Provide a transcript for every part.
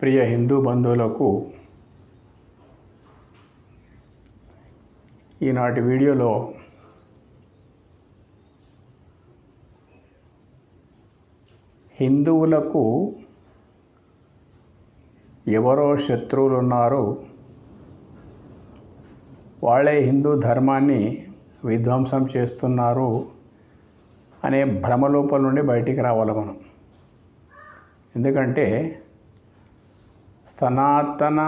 ప్రియ హిందూ బంధువులకు ఈనాటి వీడియోలో హిందువులకు ఎవరో శత్రువులు ఉన్నారు, వాళ్ళే హిందూ ధర్మాన్ని విధ్వంసం చేస్తున్నారు అనే భ్రమలోపల నుండి బయటికి రావాలి మనం. ఎందుకంటే సనాతన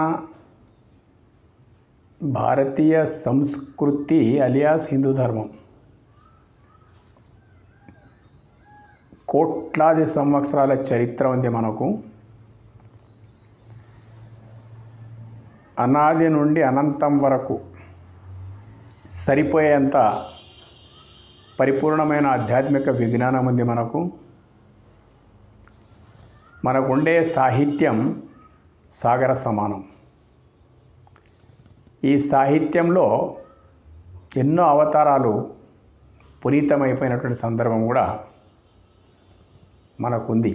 భారతీయ సంస్కృతి అలియాస్ హిందూ ధర్మం కోట్లాది సంవత్సరాల చరిత్ర ఉంది మనకు. అనాది నుండి అనంతం వరకు సరిపోయేంత పరిపూర్ణమైన ఆధ్యాత్మిక విజ్ఞానం ఉంది మనకుండే సాహిత్యం సాగర సమానం. ఈ సాహిత్యంలో ఎన్నో అవతారాలు పునీతమైపోయినటువంటి సందర్భం కూడా మనకుంది.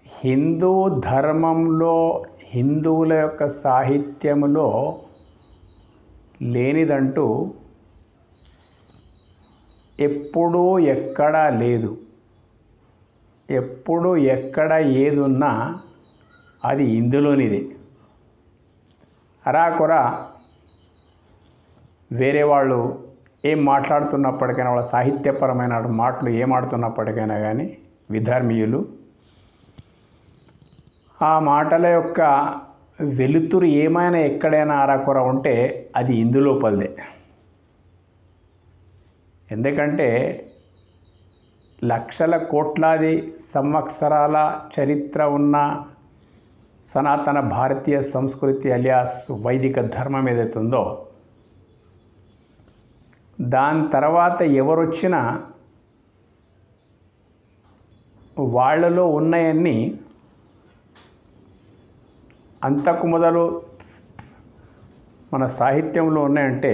హిందూ ధర్మంలో హిందువుల యొక్క సాహిత్యంలో లేనిదంటూ ఎప్పుడూ ఎక్కడా లేదు. ఎప్పుడు ఎక్కడ ఏది ఉన్నా అది ఇందులోనిదే. అరాకొర వేరే వాళ్ళు ఏం మాట్లాడుతున్నప్పటికైనా, వాళ్ళ సాహిత్యపరమైన మాటలు ఏం ఆడుతున్నప్పటికైనా కానీ విధర్మీయులు ఆ మాటల యొక్క వెలుతురు ఏమైనా ఎక్కడైనా అరాకొర ఉంటే అది ఇందులోపలదే. ఎందుకంటే లక్షల కోట్లాది సంవత్సరాల చరిత్ర ఉన్న సనాతన భారతీయ సంస్కృతి అలియాస్ వైదిక ధర్మం ఏదైతే ఉందో, దాని తర్వాత ఎవరొచ్చినా వాళ్ళలో ఉన్నాయన్నీ అంతకు మొదలు మన సాహిత్యంలో ఉన్నాయంటే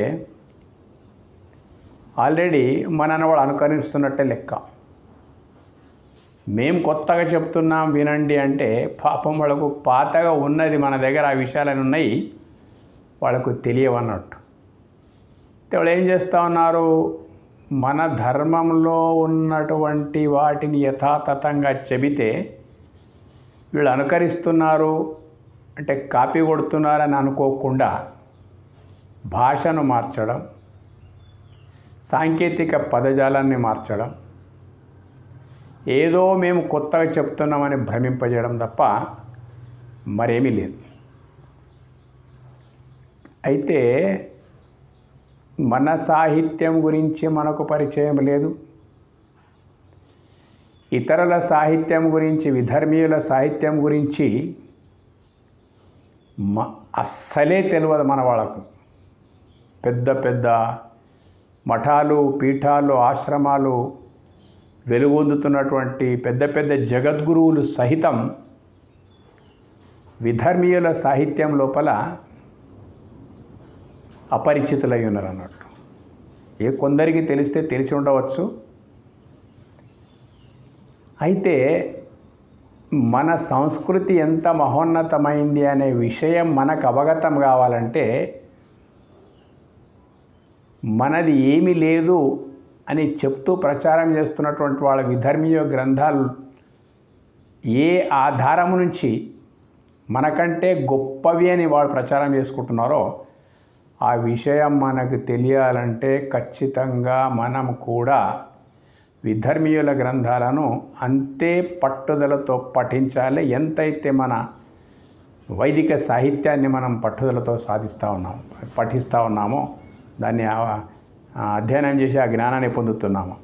ఆల్రెడీ మనని వాళ్ళు అనుకరిస్తున్నట్టే లెక్క. మేము కొత్తగా చెప్తున్నాం వినండి అంటే పాపం వాళ్ళకు పాతగా ఉన్నది మన దగ్గర, ఆ విషయాలు ఉన్నాయి, వాళ్ళకు తెలియవన్నట్టు. వాళ్ళు ఏం చేస్తూ ఉన్నారు, మన ధర్మంలో ఉన్నటువంటి వాటిని యథాతథంగా చెబితే వీళ్ళు అనుకరిస్తున్నారు అంటే కాపీ కొడుతున్నారని అనుకోకుండా భాషను మార్చడం, సాంకేతిక పదజాలాన్ని మార్చడం, ఏదో మేము కొత్తగా చెప్తున్నామని భ్రమింపజేయడం తప్ప మరేమీ లేదు. అయితే మన సాహిత్యం గురించి మనకు పరిచయం లేదు, ఇతరుల సాహిత్యం గురించి, విధర్మీయుల సాహిత్యం గురించి అస్సలే తెలియదు మన వాళ్ళకు. పెద్ద పెద్ద మఠాలు, పీఠాలు, ఆశ్రమాలు వెలుగొందుతున్నటువంటి పెద్ద పెద్ద జగద్గురువులు సహితం విధర్మీయుల సాహిత్యం లోపల అపరిచితులై ఉన్నారు అన్నట్టు. కొందరికి తెలిస్తే తెలిసి ఉండవచ్చు. అయితే మన సంస్కృతి ఎంత మహోన్నతమైంది అనే విషయం మనకు అవగతం కావాలంటే మనది ఏమీ లేదు అని చెప్తూ ప్రచారం చేస్తున్నటువంటి వాళ్ళ విధర్మీయ గ్రంథాలు ఏ ఆధారం నుంచి మనకంటే గొప్పవి అని వాళ్ళు ప్రచారం చేసుకుంటున్నారో ఆ విషయం మనకు తెలియాలంటే ఖచ్చితంగా మనం కూడా విధర్మీయుల గ్రంథాలను అంతే పట్టుదలతో పఠించాలి. ఎంతైతే మన వైదిక సాహిత్యాన్ని మనం పట్టుదలతో పఠిస్తూ ఉన్నామో, దాన్ని అధ్యయనం చేసి ఆ జ్ఞానాన్ని పొందుతున్నాము.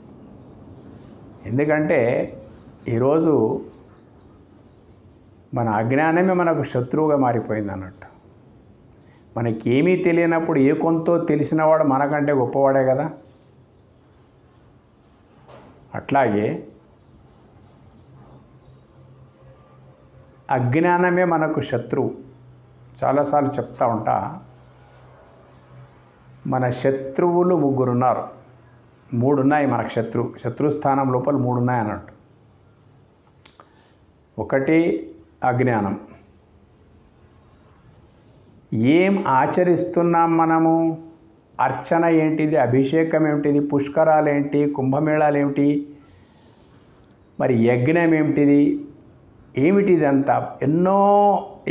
ఎందుకంటే ఈరోజు మన అజ్ఞానమే మనకు శత్రువుగా మారిపోయింది అన్నట్టు. మనకేమీ తెలియనప్పుడు ఏ కొంతో తెలిసినవాడు మనకంటే గొప్పవాడే కదా. అట్లాగే అజ్ఞానమే మనకు శత్రువు. చాలాసార్లు చెప్తా ఉంటా, మన శత్రువులు ముగ్గురున్నారు. మూడు ఉన్నాయి మనకు. శత్రుస్థానం లోపల మూడు ఉన్నాయి అన్నట్టు. ఒకటి అజ్ఞానం. ఏం ఆచరిస్తున్నాం మనము? అర్చన ఏంటిది, అభిషేకం ఏమిటిది, పుష్కరాలు ఏంటి, కుంభమేళాలు ఏమిటి, మరి యజ్ఞం ఏమిటిది, ఏమిటిదంతా? ఎన్నో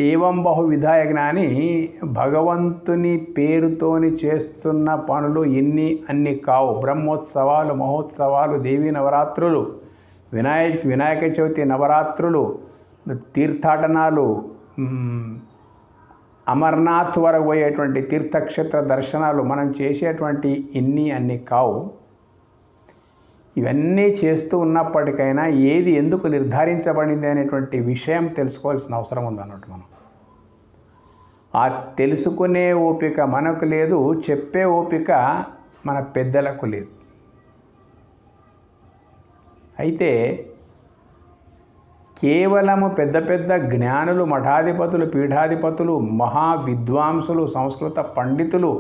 ఏవం బహువిధ యజ్ఞాని భగవంతుని పేరుతోని చేస్తున్న పనులు అన్ని కావు. బ్రహ్మోత్సవాలు, మహోత్సవాలు, దేవీ నవరాత్రులు, వినాయక చవితి నవరాత్రులు, తీర్థాటనాలు, అమర్నాథ్ వరకు పోయేటువంటి తీర్థక్షేత్ర దర్శనాలు, మనం చేసేటువంటి అన్ని కావు. ఇవన్నీ చేస్తూ ఉన్నప్పటికైనా ఏది ఎందుకు నిర్ధారించబడింది అనేటువంటి విషయం తెలుసుకోవాల్సిన అవసరం ఉందన్నట్టు. మనం ఆ తెలుసుకునే ఓపిక మనకు లేదు, చెప్పే ఓపిక మన పెద్దలకు లేదు. అయితే కేవలము పెద్ద పెద్ద జ్ఞానులు, మఠాధిపతులు, పీఠాధిపతులు, మహా విద్వాంసులు, సంస్కృత పండితులు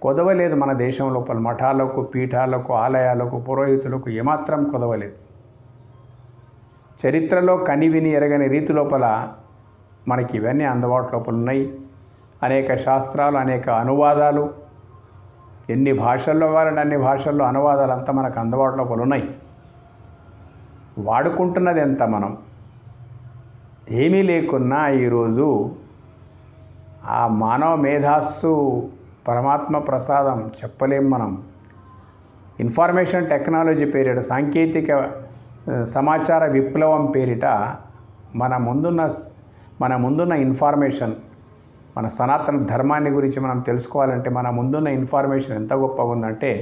కొదవలేదు మన దేశం లోపల. మఠాలకు, పీఠాలకు, ఆలయాలకు, పురోహితులకు ఏమాత్రం కొదవలేదు. చరిత్రలో కనివిని ఎరగని రీతి లోపల మనకి ఇవన్నీ అందుబాటు లోపల ఉన్నాయి. అనేక శాస్త్రాలు, అనేక అనువాదాలు, ఎన్ని భాషల్లో కావాలంటే అన్ని భాషల్లో అనువాదాలు అంతా మనకు అందుబాటు లోపల ఉన్నాయి. వాడుకుంటున్నది ఎంత? మనం ఏమీ లేకున్నా ఈరోజు ఆ మానవ మేధాస్సు పరమాత్మ ప్రసాదం చెప్పలేం మనం. ఇన్ఫర్మేషన్ టెక్నాలజీ పేరిట, సాంకేతిక సమాచార విప్లవం పేరిట మన ముందున్న ఇన్ఫర్మేషన్, మన సనాతన ధర్మాన్ని గురించి మనం తెలుసుకోవాలంటే మన ముందున్న ఇన్ఫర్మేషన్ ఎంత గొప్పగా ఉందంటే,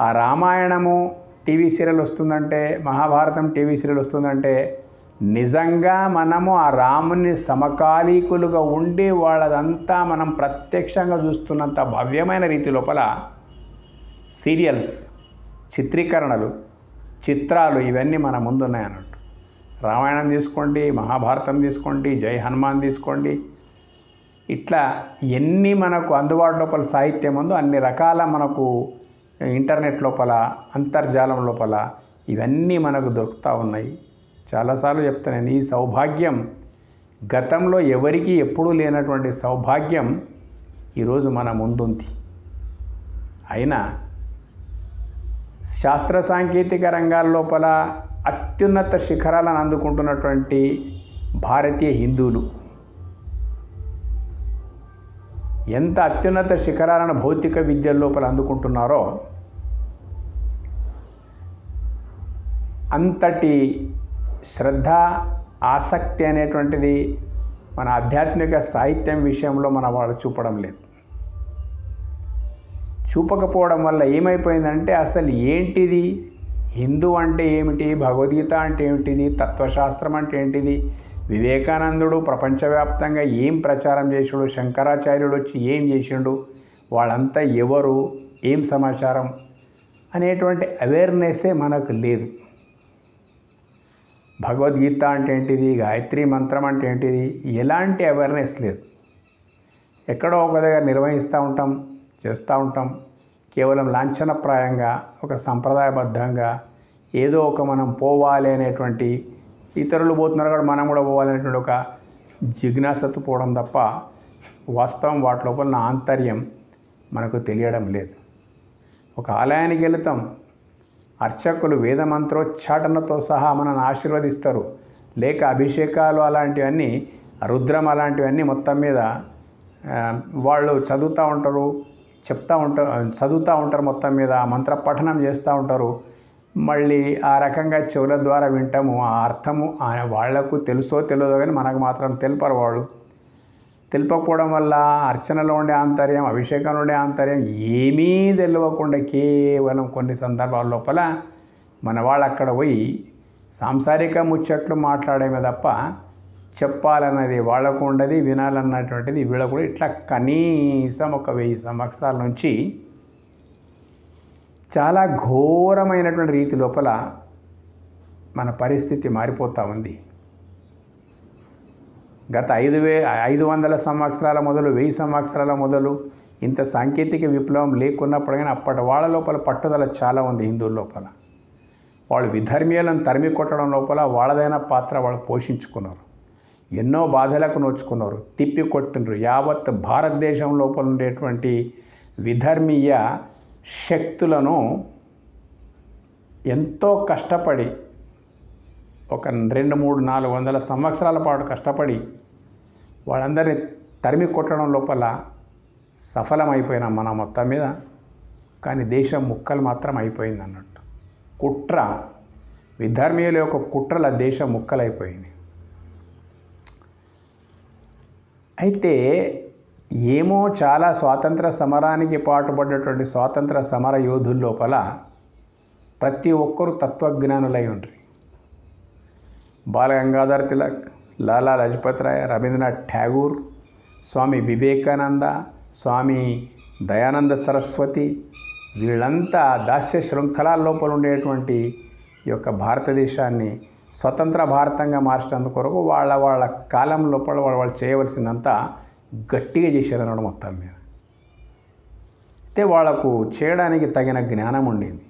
ఆ రామాయణము టీవీ సీరియల్ వస్తుందంటే, మహాభారతం టీవీ సీరియల్ వస్తుందంటే నిజంగా మనము ఆ రాముని సమకాలీకులుగా ఉండి వాళ్ళదంతా మనం ప్రత్యక్షంగా చూస్తున్నంత భవ్యమైన రీతి లోపల సీరియల్స్, చిత్రీకరణలు, చిత్రాలు ఇవన్నీ మన ముందున్నాయి అన్నట్టు. రామాయణం తీసుకోండి, మహాభారతం తీసుకోండి, జై హనుమాన్ తీసుకోండి, ఇట్లా ఎన్ని మనకు అందుబాటు లోపల సాహిత్యం ఉందో అన్ని రకాల మనకు ఇంటర్నెట్ లోపల, అంతర్జాలం లోపల ఇవన్నీ మనకు దొరుకుతూ ఉన్నాయి. చాలాసార్లు చెప్తాను, ఈ సౌభాగ్యం గతంలో ఎవరికీ ఎప్పుడూ లేనటువంటి సౌభాగ్యం ఈరోజు మన ముందుంది. అయినా శాస్త్ర సాంకేతిక రంగాల లోపల అత్యున్నత శిఖరాలను అందుకుంటున్నటువంటి భారతీయ హిందువులు ఎంత అత్యున్నత శిఖరాలను భౌతిక విద్యల లోపల అందుకుంటున్నారో అంతటి శ్రద్ధ, ఆసక్తి అనేటువంటిది మన ఆధ్యాత్మిక సాహిత్యం విషయంలో మన వాళ్ళు చూపడం లేదు. చూపకపోవడం వల్ల ఏమైపోయిందంటే అసలు ఏంటిది హిందూ అంటే ఏమిటి, భగవద్గీత అంటే ఏమిటిది, తత్వశాస్త్రం అంటే ఏంటిది, వివేకానందుడు ప్రపంచవ్యాప్తంగా ఏం ప్రచారం చేసాడు, శంకరాచార్యుడు వచ్చి ఏం చేసిండు, వాళ్ళంతా ఎవరు, ఏం సమాచారం అనేటువంటి అవేర్నెస్సే మనకు లేదు. భగవద్గీత అంటే ఏంటిది, గాయత్రి మంత్రం అంటే ఏంటిది, ఎలాంటి అవేర్నెస్ లేదు. ఎక్కడో ఒక దగ్గర నిర్వహిస్తూ ఉంటాం, చేస్తూ ఉంటాం. కేవలం లాంఛనప్రాయంగా, ఒక సంప్రదాయబద్ధంగా ఏదో ఒక మనం పోవాలి అనేటువంటి, ఇతరులు పోతున్నారు కూడా మనం కూడా పోవాలనేటువంటి ఒక జిజ్ఞాసతో పోవడం తప్ప వాస్తవం వాటి లోపల ఆంతర్యం మనకు తెలియడం లేదు. ఒక ఆలయానికి వెళుతాం, అర్చకులు వేద మంత్రోచ్చాటనతో సహా మనల్ని ఆశీర్వదిస్తారు. లేక అభిషేకాలు అలాంటివన్నీ, రుద్రం అలాంటివన్నీ మొత్తం మీద వాళ్ళు చదువుతూ ఉంటారు, చదువుతూ ఉంటారు, మొత్తం మీద మంత్ర పఠనం చేస్తూ ఉంటారు. మళ్ళీ ఆ రకంగా చెవుల ద్వారా వింటాము. ఆ అర్థము వాళ్లకు తెలుసో తెలియదో కానీ మనకు మాత్రం తెలుపరు. వాళ్ళు తెలిపకపోవడం వల్ల అర్చనలో ఉండే ఆంతర్యం, అభిషేకంలో ఉండే ఆంతర్యం ఏమీ తెలియకుండా కేవలం కొన్ని సందర్భాల లోపల మన వాళ్ళు అక్కడ పోయి సాంసారిక ముచ్చట్లు మాట్లాడేమే తప్ప చెప్పాలన్నది వాళ్లకు ఉండదు, వినాలన్నటువంటిది వీళ్ళకు కూడా. ఇట్లా కనీసం 1000 సంవత్సరాల నుంచి చాలా ఘోరమైనటువంటి రీతి లోపల మన పరిస్థితి మారిపోతూ ఉంది. గత 500 సంవత్సరాల మొదలు, 1000 సంవత్సరాల మొదలు ఇంత సాంకేతిక విప్లవం లేకున్నప్పుడు కానీ అప్పటి వాళ్ళ లోపల పట్టుదల చాలా ఉంది హిందువుల లోపల. వాళ్ళు విధర్మీయులను తరిమి కొట్టడం లోపల వాళ్ళదైన పాత్ర వాళ్ళు పోషించుకున్నారు. ఎన్నో బాధలకు నోచుకున్నారు, తిప్పి కొట్టినరు. యావత్ భారతదేశం లోపల ఉండేటువంటి విధర్మీయ శక్తులను ఎంతో కష్టపడి ఒక 200, 300, 400 సంవత్సరాల పాటు కష్టపడి వాళ్ళందరినీ తరిమి కొట్టడం లోపల సఫలమైపోయినాం మన మొత్తం మీద. కానీ దేశం ముక్కలు మాత్రం అయిపోయింది అన్నట్టు. కుట్ర, విధర్మీయుల యొక్క కుట్రల దేశం ముక్కలైపోయింది. అయితే ఏమో చాలా స్వాతంత్ర సమరానికి పాటుపడ్డటువంటి స్వాతంత్ర సమర యోధుల లోపల ప్రతి ఒక్కరూ తత్వజ్ఞానులై ఉండ్రి. బాల గంగాధర్ తిలక్, లాలా లజపత్ రాయ్, రవీంద్రనాథ్ ఠాగూర్, స్వామి వివేకానంద, స్వామి దయానంద సరస్వతి, వీళ్ళంతా దాస్య శృంఖలాల లోపల ఉండేటువంటి ఈ యొక్క భారతదేశాన్ని స్వతంత్ర భారతంగా మార్చడానికి కొరకు వాళ్ళ కాలం లోపల వాళ్ళు చేయవలసిందంతా గట్టిగా చేశారన్నాడు మొత్తం మీద. అయితే వాళ్లకు చేయడానికి తగిన జ్ఞానం ఉండింది.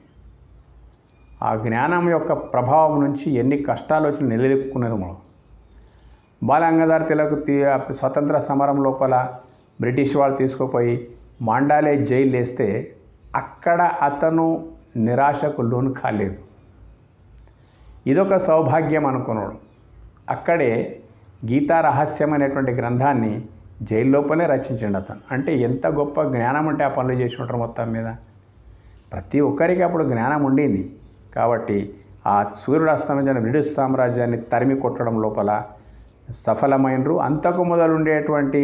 ఆ జ్ఞానం యొక్క ప్రభావం నుంచి ఎన్ని కష్టాలు వచ్చి నిలదొక్కున్నారు. మనం బాల గంగాధర్ తిలక్ స్వతంత్ర సమరం లోపల బ్రిటిష్ వాళ్ళు తీసుకుపోయి మాండాలే జైలు వేస్తే అక్కడ అతను నిరాశకు లోను కాలేదు. ఇదొక సౌభాగ్యం అనుకున్నాడు. అక్కడే గీతా రహస్యం అనేటువంటి గ్రంథాన్ని జైలు లోపలే రచించండి అతను. అంటే ఎంత గొప్ప జ్ఞానం అంటే ఆ పనులు చేసి ఉంటారు మొత్తం మీద. ప్రతి ఒక్కరికి అప్పుడు జ్ఞానం ఉండింది. కాబట్టి ఆ సూర్యుడు అస్తమించిన బ్రిటిష్ సామ్రాజ్యాన్ని తరిమి కొట్టడం లోపల సఫలమైనరు. అంతకు మొదలుండేటువంటి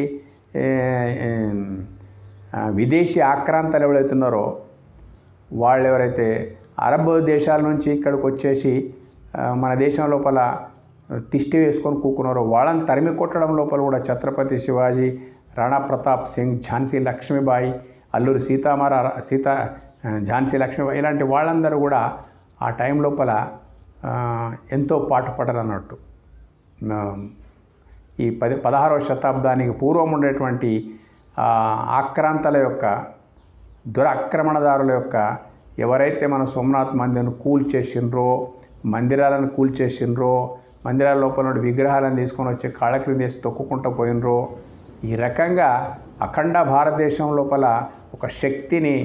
విదేశీ ఆక్రాంతలు ఎవరైతున్నారో వాళ్ళు ఎవరైతే అరబ్ దేశాల నుంచి ఇక్కడికి వచ్చేసి మన దేశం లోపల తిష్టి వేసుకొని కూకున్నారో వాళ్ళని తరిమి కొట్టడం లోపల కూడా ఛత్రపతి శివాజీ, రాణా ప్రతాప్ సింగ్, ఝాన్సీ లక్ష్మీబాయి, అల్లూరి ఝాన్సీ లక్ష్మీబాయి ఇలాంటి వాళ్ళందరూ కూడా ఆ టైం లోపల ఎంతో పాటుపడరు అన్నట్టు. ఈ 16వ శతాబ్దానికి పూర్వం ఉండేటువంటి ఆక్రాంతల యొక్క దురాక్రమణదారుల యొక్క ఎవరైతే మన సోమనాథ్ మందిర్ను కూల్చేసిండ్రో, మందిరాలను కూల్చేసిండ్రో, మందిరాల లోపల విగ్రహాలను తీసుకొని వచ్చి కాళ్ళ క్రింద వేసి తొక్కుకుంటూ పోయినరో, ఈ రకంగా అఖండ భారతదేశం లోపల ఒక శక్తిని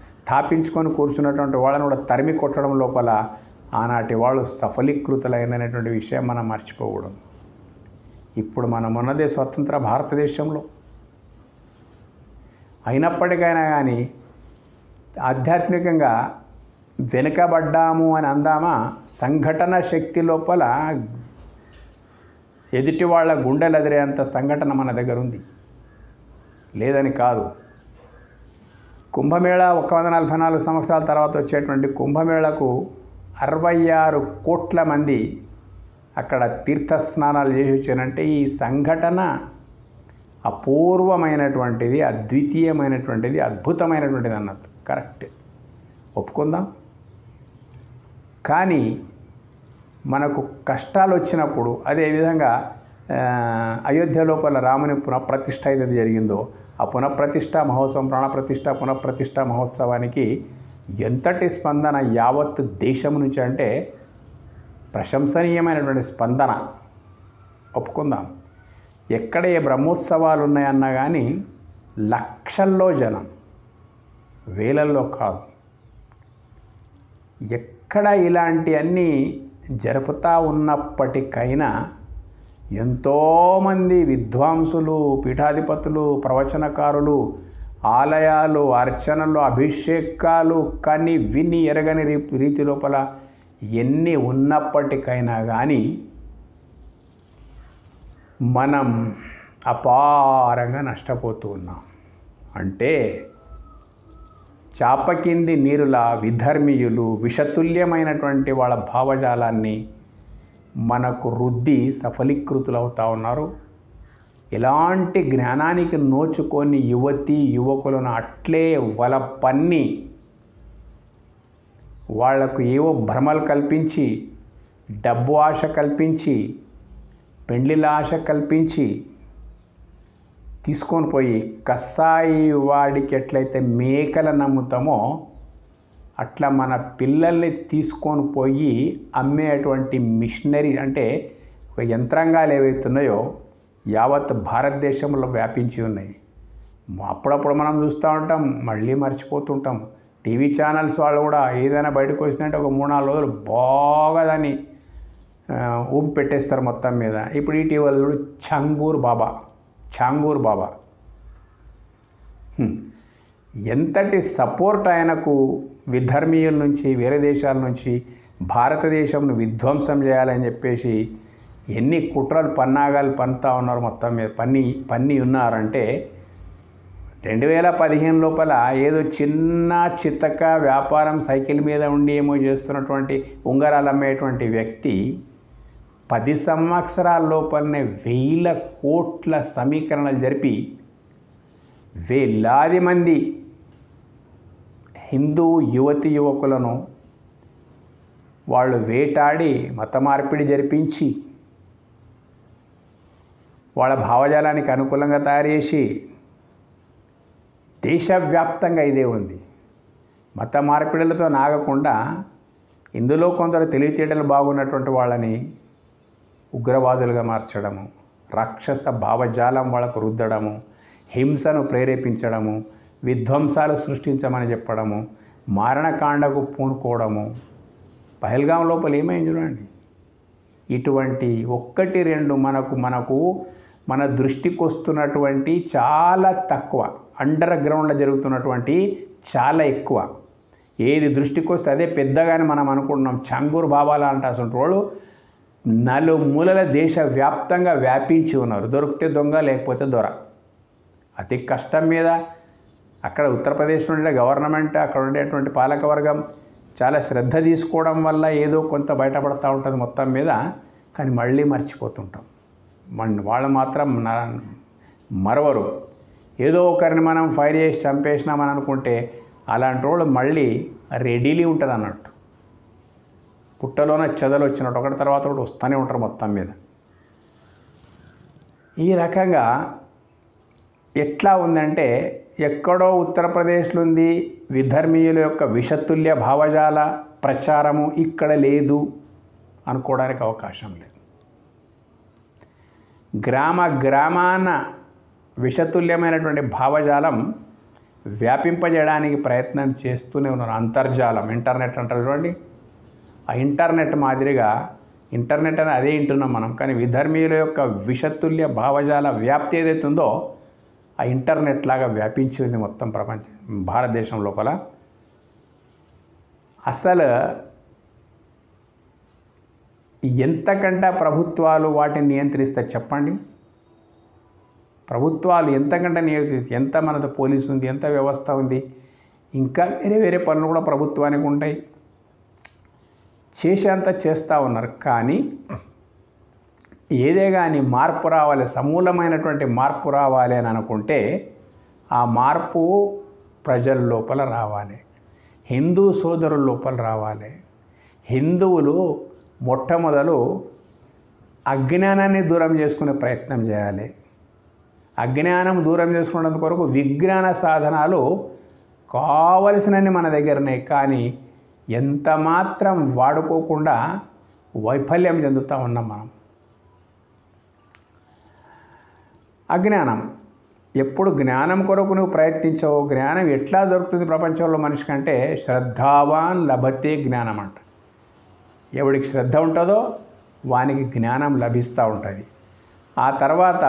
స్థాపించుకొని కూర్చున్నటువంటి వాళ్ళని కూడా తరిమి కొట్టడం లోపల ఆనాటి వాళ్ళు సఫలీకృతులైనటువంటి విషయం మనం మర్చిపోకూడదు. ఇప్పుడు మనం ఉన్నదే స్వతంత్ర భారతదేశంలో. అయినప్పటికైనా కానీ ఆధ్యాత్మికంగా వెనుకబడ్డాము అని అందామా, సంఘటన శక్తి లోపల ఎదుటి వాళ్ళ గుండెలు ఎదిరేంత సంఘటన మన దగ్గర ఉంది, లేదని కాదు. కుంభమేళా 144 సంవత్సరాల తర్వాత వచ్చేటువంటి కుంభమేళకు 66 కోట్ల మంది అక్కడ తీర్థస్నానాలు చేసి వచ్చానంటే ఈ సంఘటన అపూర్వమైనటువంటిది, అద్వితీయమైనటువంటిది, అద్భుతమైనటువంటిది అన్నది కరెక్ట్, ఒప్పుకుందాం. కానీ మనకు కష్టాలు వచ్చినప్పుడు, అదేవిధంగా అయోధ్య లోపల రాముని పునఃప్రతిష్ఠ ఏదైతే జరిగిందో ఆ పునఃప్రతిష్ఠ మహోత్సవం, ప్రాణప్రతిష్ఠ పునఃప్రతిష్ఠ మహోత్సవానికి ఎంతటి స్పందన యావత్ దేశం నుంచి అంటే ప్రశంసనీయమైనటువంటి స్పందన, ఒప్పుకుందాం. ఎక్కడ ఏ బ్రహ్మోత్సవాలు ఉన్నాయన్నా కానీ లక్షల్లో జనం, వేలల్లో కాదు. ఎక్కడ ఇలాంటి అన్నీ జరుపుతూ ఉన్నప్పటికైనా ఎంతోమంది విద్వాంసులు, పీఠాధిపతులు, ప్రవచనకారులు, ఆలయాలు, అర్చనలు, అభిషేకాలు కానీ విని ఎరగని రీతి లోపల ఎన్ని ఉన్నప్పటికైనా కానీ మనం అపారంగా నష్టపోతూ ఉన్నాం. అంటే చాప కింది నీరులా విధర్మీయులు విషతుల్యమైనటువంటి వాళ్ళ భావజాలాన్ని మనకు రుద్ది సఫలీకృతులవుతూ ఉన్నారు. ఎలాంటి జ్ఞానానికి నోచుకొని యువతీ యువకులను అట్లే వల పన్ని వాళ్లకు ఏవో భ్రమలు కల్పించి, డబ్బు ఆశ కల్పించి, పెండ్లిల ఆశ కల్పించి తీసుకొని పోయి కసాయి వాడికి ఎట్లయితే మేకలను నమ్ముతామో అట్లా మన పిల్లల్ని తీసుకొని పోయి అమ్మేటువంటి మిషనరీ అంటే ఒక యంత్రాంగాలు ఏవైతున్నాయో యావత్ భారతదేశంలో వ్యాపించి ఉన్నాయి. అప్పుడప్పుడు మనం చూస్తూ ఉంటాం, మళ్ళీ మర్చిపోతుంటాం. టీవీ ఛానల్స్ వాళ్ళు కూడా ఏదైనా బయటకు వచ్చిందంటే ఒక 3-4 రోజులు బాగా దాన్ని ఊపి పెట్టేస్తారు మొత్తం మీద. ఇప్పుడు ఇటీవల చాంగూర్ బాబా ఎంతటి సపోర్ట్ ఆయనకు విధర్మీయుల నుంచి, వేరే దేశాల నుంచి భారతదేశంను విధ్వంసం చేయాలని చెప్పేసి ఎన్ని కుట్రలు పన్నాగాలు పన్నుతూ ఉన్నారు మొత్తం మీద పన్ని ఉన్నారంటే 2015 లోపల ఏదో చిన్న చితక వ్యాపారం సైకిల్ మీద ఉండి ఏమో చేస్తున్నటువంటి ఉంగరాలు అమ్మేటువంటి వ్యక్తి 10 సంవత్సరాల లోపలనే 1000 కోట్ల సమీకరణలు జరిపి వేలాది మంది హిందూ యువకులను వాళ్ళు వేటాడి మత మార్పిడి జరిపించి వాళ్ళ భావజాలానికి అనుకూలంగా తయారు చేసి దేశవ్యాప్తంగా ఇదే ఉంది. మత మార్పిడులతో నాగకుండా ఇందులో కొందరు తెలివితేటలు బాగున్నటువంటి వాళ్ళని ఉగ్రవాదులుగా మార్చడము, రాక్షస భావజాలం వాళ్ళకు రుద్దడము, హింసను ప్రేరేపించడము, విధ్వంసాలు సృష్టించమని చెప్పడము, మారణకాండకు పూనుకోవడము. పహల్గాం లోపల ఏమైంది చూడండి. ఇటువంటి 1-2 మనకు మన దృష్టికి వస్తున్నటువంటి చాలా తక్కువ, అండర్ గ్రౌండ్లో జరుగుతున్నటువంటి చాలా ఎక్కువ. ఏది దృష్టికి వస్తే అదే పెద్దగానే మనం అనుకుంటున్నాం. చాంగూర్ బాబాలా అంటే అసలు వాళ్ళు నలుమూలల దేశవ్యాప్తంగా వ్యాపించి ఉన్నారు. దొరికితే దొంగ, లేకపోతే దొర. అతి కష్టం మీద అక్కడ ఉత్తరప్రదేశ్లో ఉండే గవర్నమెంట్, అక్కడ ఉండేటువంటి పాలకవర్గం చాలా శ్రద్ధ తీసుకోవడం వల్ల ఏదో కొంత బయటపడుతూ ఉంటుంది మొత్తం మీద. కానీ మళ్ళీ మర్చిపోతుంటాం. వాళ్ళు మాత్రం మరవరు. ఏదో ఒకరిని మనం ఫైర్ చేసి చంపేసినామని అనుకుంటే అలాంటి వాళ్ళు మళ్ళీ రెడీలీ ఉంటుంది అన్నట్టు. పుట్టలోనే చెదలు వచ్చినట్టు ఒకటి తర్వాత ఒకటి వస్తూనే ఉంటారు మొత్తం మీద. ఈ రకంగా ఎట్లా ఉందంటే ఎక్కడో ఉత్తరప్రదేశ్లో ఉంది విధర్మీయుల యొక్క విషతుల్య భావజాల ప్రచారము, ఇక్కడ లేదు అనుకోవడానికి అవకాశం లేదు. గ్రామాన విషతుల్యమైనటువంటి భావజాలం వ్యాపింపజేయడానికి ప్రయత్నం చేస్తూనే ఉన్నారు. అంతర్జాలం, ఇంటర్నెట్ అంటారు చూడండి. ఆ ఇంటర్నెట్ మాదిరిగా, ఇంటర్నెట్ అని అదే వింటున్నాం మనం, కానీ విధర్మీయుల యొక్క విషతుల్య భావజాల వ్యాప్తి ఏదైతే ఉందో ఆ ఇంటర్నెట్ లాగా వ్యాపించి ఉంది మొత్తం భారతదేశం లోపల. అసలు ఎంతకంటే ప్రభుత్వాలు వాటిని నియంత్రిస్తే చెప్పండి. ప్రభుత్వాలు ఎంతకంటే నియంత్రిస్తే, ఎంత మనతో పోలీసు ఉంది, ఎంత వ్యవస్థ ఉంది, ఇంకా వేరే పనులు కూడా ప్రభుత్వానికి ఉంటాయి. చేసేంత చేస్తూ ఉన్నారు. కానీ ఏదే కానీ మార్పు రావాలి, సమూలమైనటువంటి మార్పు రావాలి అని అనుకుంటే ఆ మార్పు ప్రజల లోపల రావాలి, హిందూ సోదరుల లోపల రావాలి. హిందువులు మొట్టమొదలు అజ్ఞానాన్ని దూరం చేసుకునే ప్రయత్నం చేయాలి. అజ్ఞానం దూరం చేసుకునేందుకు కొరకు విజ్ఞాన సాధనాలు కావలసినన్ని మన దగ్గర ఉన్నాయి. కానీ ఎంత మాత్రం వాడుకోకుండా వైఫల్యం చెందుతూ ఉన్నాం మనం. అజ్ఞానం, ఎప్పుడు జ్ఞానం కొరకు నువ్వు ప్రయత్నించవు. జ్ఞానం ఎట్లా దొరుకుతుంది ప్రపంచంలో మనిషి కంటే? శ్రద్ధావాన్ లభతే జ్ఞానం అంట. ఎవడికి శ్రద్ధ ఉంటుందో వానికి జ్ఞానం లభిస్తూ ఉంటుంది. ఆ తర్వాత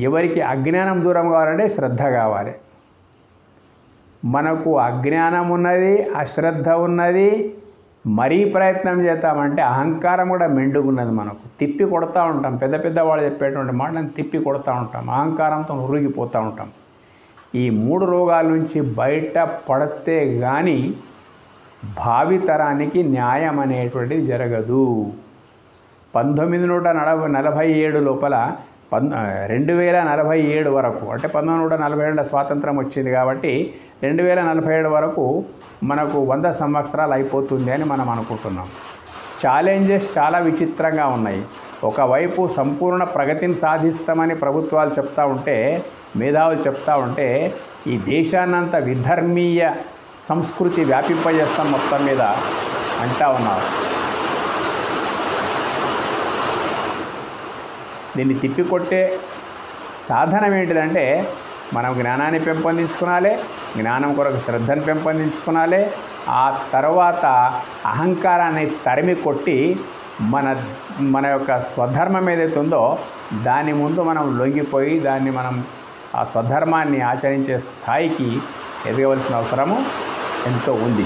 ఎవరికి అజ్ఞానం దూరం కావాలంటే శ్రద్ధ కావాలి. మనకు అజ్ఞానం ఉన్నది, అశ్రద్ధ ఉన్నది, మరీ ప్రయత్నం చేద్దామంటే అహంకారం కూడా మెండుగున్నది. మనకు తిప్పి కొడుతూ ఉంటాం. పెద్ద వాళ్ళు చెప్పేటువంటి మాటలను తిప్పి కొడుతూ ఉంటాం. అహంకారంతో ఉరిగిపోతూ ఉంటాం. ఈ 3 రోగాల నుంచి బయట పడితే కానీ భావితరానికి న్యాయం అనేటువంటిది జరగదు. 1947 లోపల 2047 వరకు, అంటే 1947 స్వాతంత్రం వచ్చింది కాబట్టి 2047 వరకు మనకు 100 సంవత్సరాలు అయిపోతుంది అని మనం అనుకుంటున్నాం. ఛాలెంజెస్ చాలా విచిత్రంగా ఉన్నాయి. ఒకవైపు సంపూర్ణ ప్రగతిని సాధిస్తామని ప్రభుత్వాలు చెప్తూ ఉంటే, మేధావులు చెప్తూ ఉంటే, ఈ దేశాన్నంతా విధర్మీయ సంస్కృతి వ్యాపింపజేస్తాం మొత్తం మీద అంటా ఉన్నారు. దీన్ని తిప్పికొట్టే సాధనం ఏంటిదంటే మనం జ్ఞానాన్ని పెంపొందించుకోవాలి, జ్ఞానం కొరకు శ్రద్ధను పెంపొందించుకోవాలి. ఆ తర్వాత అహంకారాన్ని తరిమి కొట్టి మన యొక్క స్వధర్మం ఏదైతే ఉందో దాని ముందు మనం లొంగిపోయి మనం ఆ స్వధర్మాన్ని ఆచరించే స్థాయికి ఎదగవలసిన అవసరము ఎంతో ఉంది.